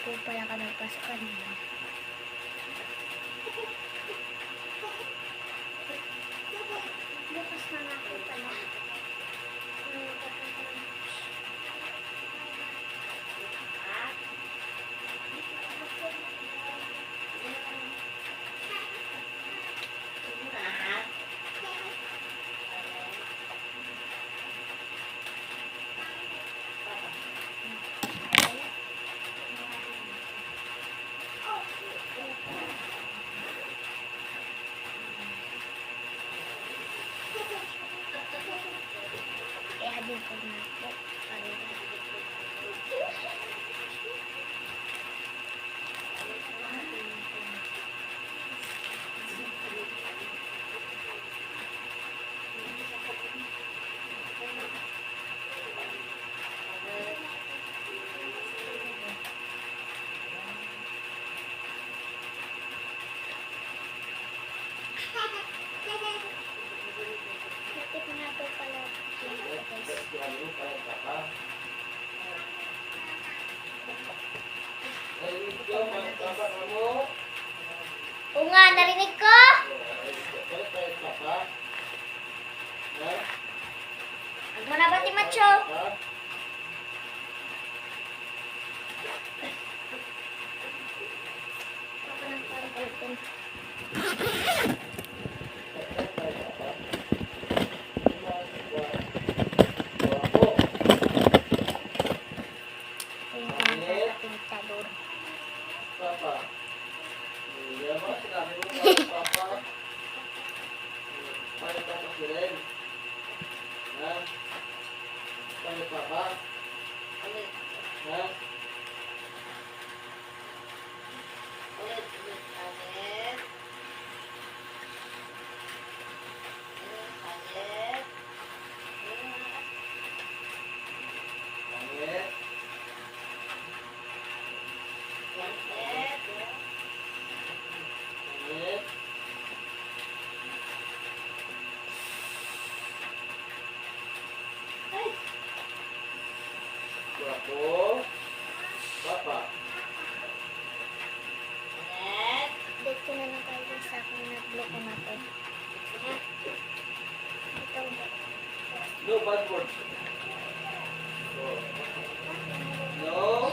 po pala ka nagpasok kanina. Bukas na nga po pala. Kaya din po na po. Bakit nga po pala Oo nga, narinig ko! Huwag mo na ba, Timacho? Ako nang pagkalitin. Papa. Iya, Pak. Sinabi mo ba, Papa? Paano Papa si Ren? Ha? Paano Papa? Ha? Guwapo. Papa. Date ko na lang kayo sa akin na blue ko na to. Ito ba? No bad words. No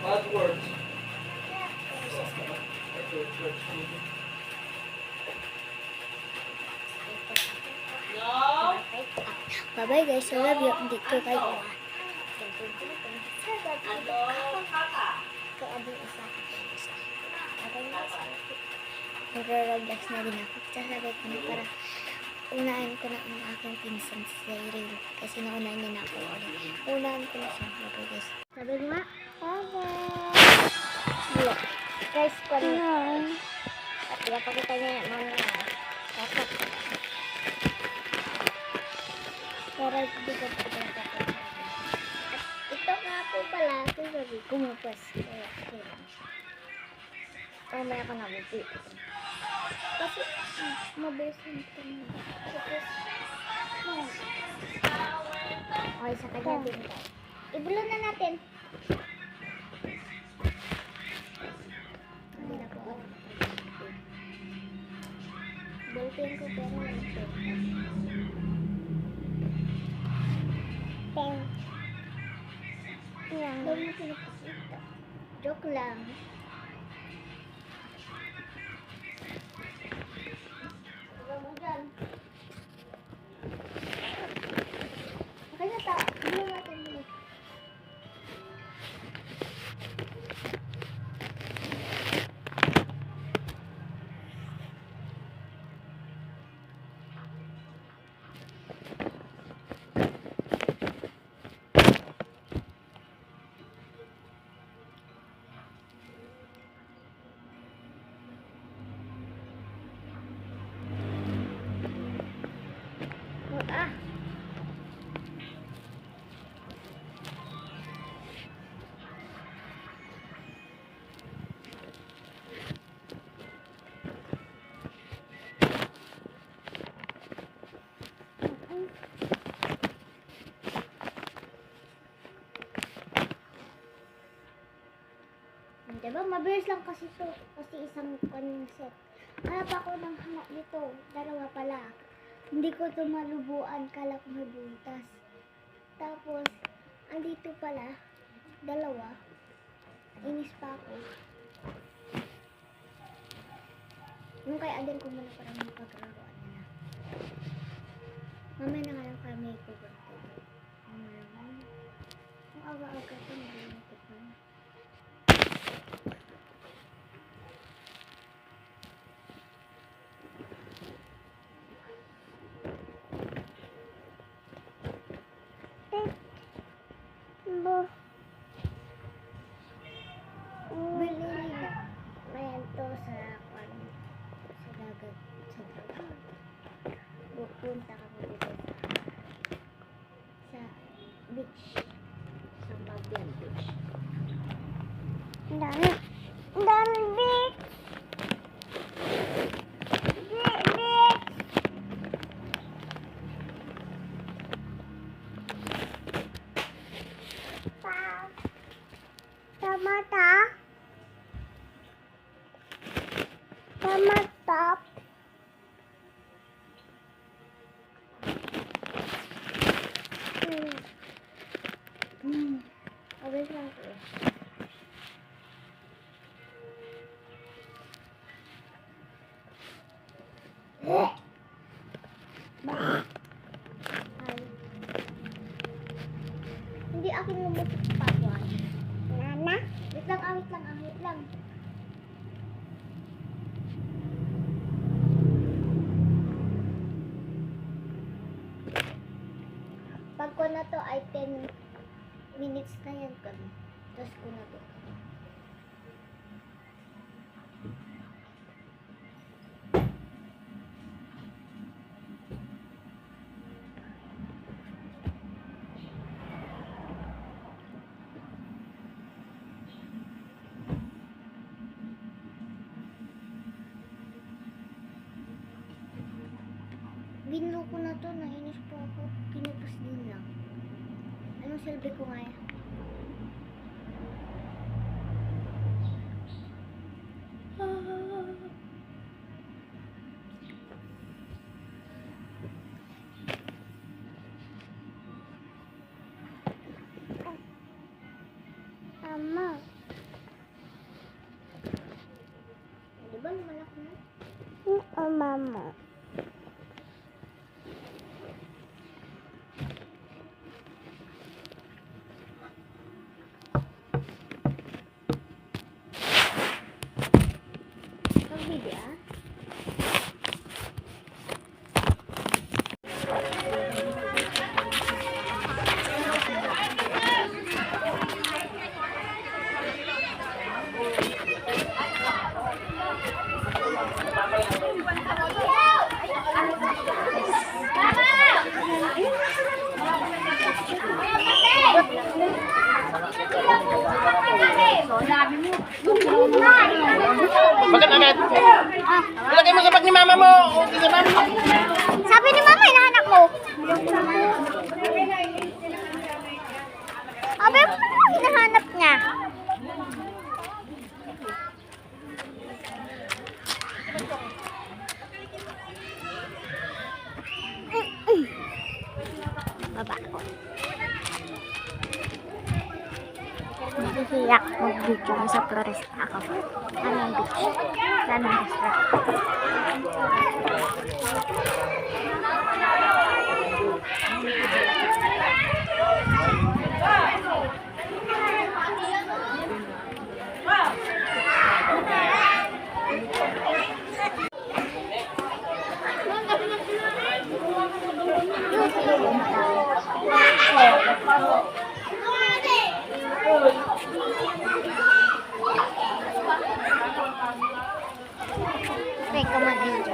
bad words. No. Bye-bye guys. I love you. Hindi ko kayo. Kaya din isa. Nag-relax na din ako. Sasabay ko na para unahan ko na ang aking pinsan si Cyril. Kasi naunahan niya na ako ulit. Unahan ko na siya. Bye guys. Sabi mo nga. Bye-bye. Guys, ko na. At pinapakita niya mga kasak. Pero hindi ko pa pinapakita. At ito nga po pala. Sabi ko mapas. Kaya may ako nabuti. Kasi mabilis yung ito. Okay, sa kanya din tayo. Ibulon na natin. Hindi na po ako. Ballpen ko pero walang pen. Pen. Yan. Huwag mo pinapakita. Joke lang. Huwag mo dyan. Okay na ta. Ibulon natin muna. Diba? Mabilis lang kasi to. Kasi isang set. Hanap ako ng hanap nito. Dalawa pala. Hindi ko to malubuan. Kala ko may butas. Tapos, andito pala. Dalawa. Inis pa ako. Yung kay Aden ko muna para magpaglaruan na. Mamaya na nga lang kami ipaglaruan. Ang aga-aga ito, nalilipot na. Bili na. Mayan to sa dagat. Pupunta kami dito sa beach. Sa Babian Beach. Ang dami. Ang dami beach. Beach. Tamata. Tamata. Abis lang ko. Hindi akin lumukot pa buwan. Nana? Wait lang. Pag ko na to ay 10 minutes na yan kami. Tapos ko na to. Binlo ko na to, nainis po ako. Pinupos din lang. Anong silbi ko nga yan? Ama. Di ba lumalaki na? Mama. Video ah. Bakit agad? Ilagay mo sa bag ni mama mo. Okay sa mama. Sabi ni mama, hinahanap mo. Sabi mo, hinahanap niya. Baba ko. Nahihiyak mag-video sa Floresta ako. Anong beach? Anong restaurant? Teka mag-video.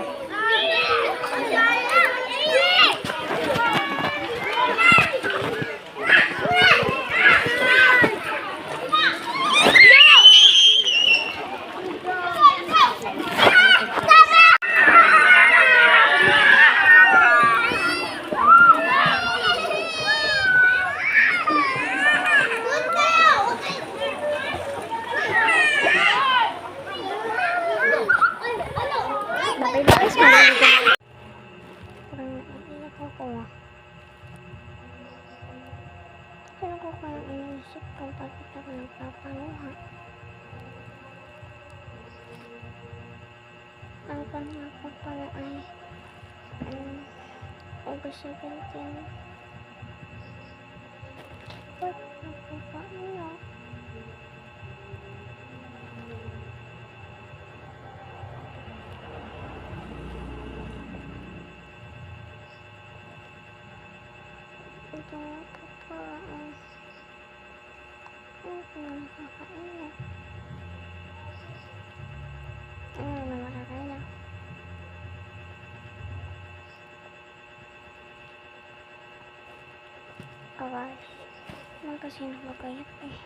ko kaya iniisip ko bakit ako nagpapaluha. Ang pangako pala ay August 17. Ba't nagpapaiyak? Ito nga po pala ay nakakaiyak. Ano naman nakakaiyak? Kawash. Naman kasi nakakaiyak eh.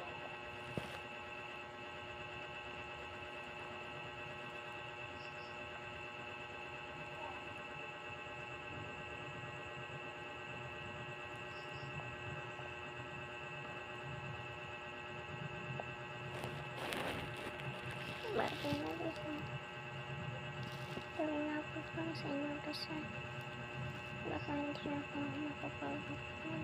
Bakit na dito? Gawin nga po para sa inyong dasal. Baka hindi na ako makapagbukan.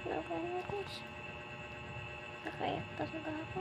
Gawin na guys. Kakayak talaga ako.